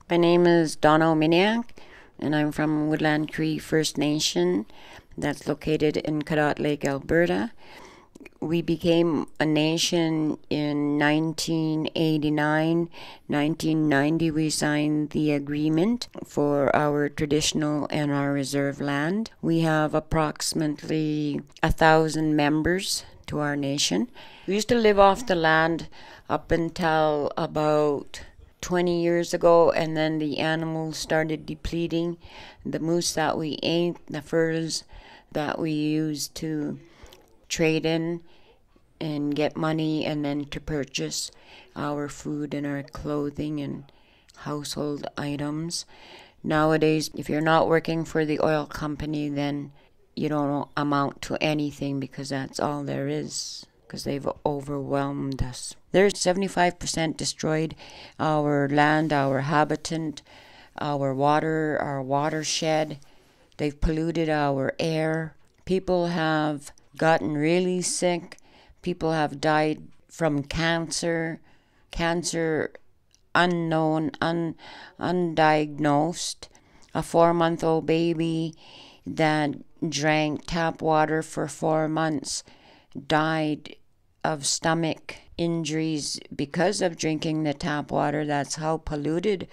My name is Donna Ominiyak, and I'm from Woodland Cree First Nation that's located in Cadott Lake, Alberta. We became a nation in 1989. 1990, we signed the agreement for our traditional and our reserve land. We have approximately 1,000 members to our nation. We used to live off the land up until about 20 years ago, and then the animals started depleting. The moose that we ate, the furs that we used to trade in and get money, and then to purchase our food and our clothing and household items. Nowadays, if you're not working for the oil company, then you don't amount to anything, because that's all there is, because they've overwhelmed us. There's 75% destroyed our land, our habitat, our water, our watershed. They've polluted our air. People have gotten really sick. People have died from cancer unknown, undiagnosed. A 4-month-old baby that drank tap water for 4 months died of stomach injuries because of drinking the tap water. That's how polluted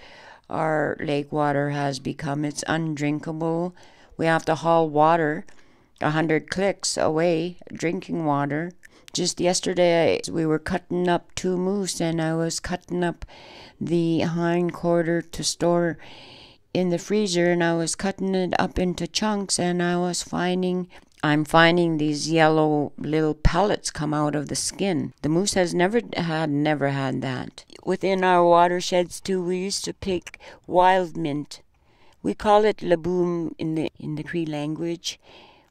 our lake water has become. It's undrinkable. We have to haul water 100 clicks away, drinking water. Just yesterday, we were cutting up 2 moose, and I was cutting up the hind quarter to store in the freezer, and I was cutting it up into chunks, and I'm finding these yellow little pellets come out of the skin. The moose has never had that. Within our watersheds too, we used to pick wild mint. We call it laboom in the Cree language.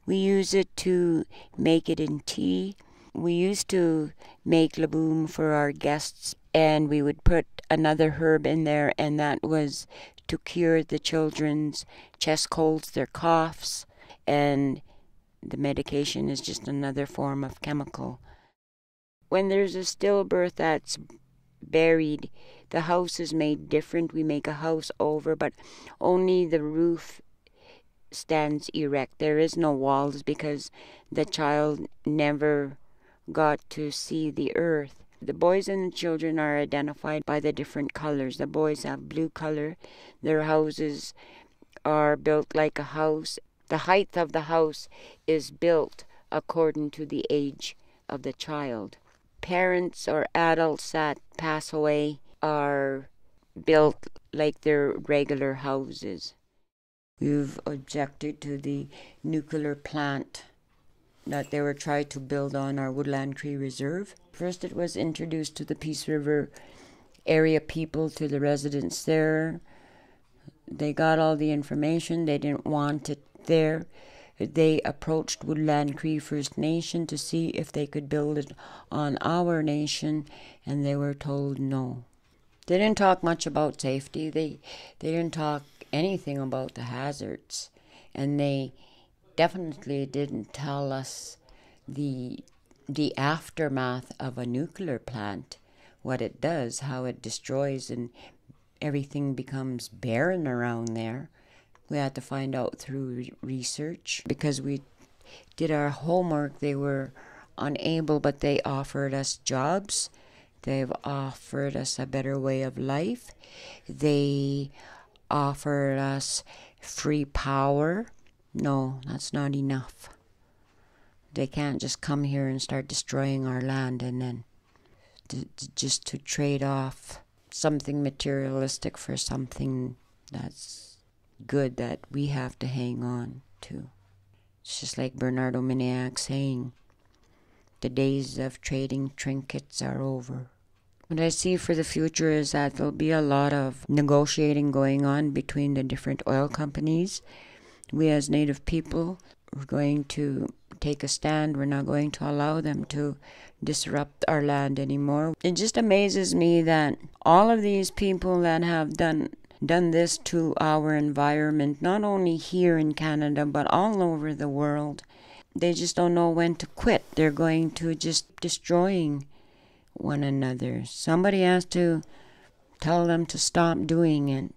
We use it to make it in tea. We used to make laboom for our guests, and we would put another herb in there, and that was to cure the children's chest colds, their coughs, and the medication is just another form of chemical. When there's a stillbirth that's buried, the house is made different. We make a house over, but only the roof stands erect. There is no walls, because the child never got to see the earth. The boys and the children are identified by the different colors. The boys have blue color. Their houses are built like a house. The height of the house is built according to the age of the child. Parents or adults that pass away are built like their regular houses. We've objected to the nuclear plant that they were trying to build on our Woodland Cree Reserve. First, it was introduced to the Peace River area people, to the residents there. They got all the information. They didn't want it there. They approached Woodland Cree First Nation to see if they could build it on our nation, and they were told no. They didn't talk much about safety. They didn't talk anything about the hazards, and they definitely didn't tell us the aftermath of a nuclear plant, what it does, how it destroys, and everything becomes barren around there. We had to find out through research. Because we did our homework, they were unable, but they offered us jobs. They've offered us a better way of life. They offered us free power. No, that's not enough. They can't just come here and start destroying our land, and then just to trade off something materialistic for something that's good that we have to hang on to. It's just like Bernard Ominiyak saying, the days of trading trinkets are over. What I see for the future is that there'll be a lot of negotiating going on between the different oil companies. We as Native people, we're going to take a stand. We're not going to allow them to disrupt our land anymore. It just amazes me that all of these people that have done this to our environment, not only here in Canada, but all over the world, they just don't know when to quit. They're going to just destroying one another. Somebody has to tell them to stop doing it.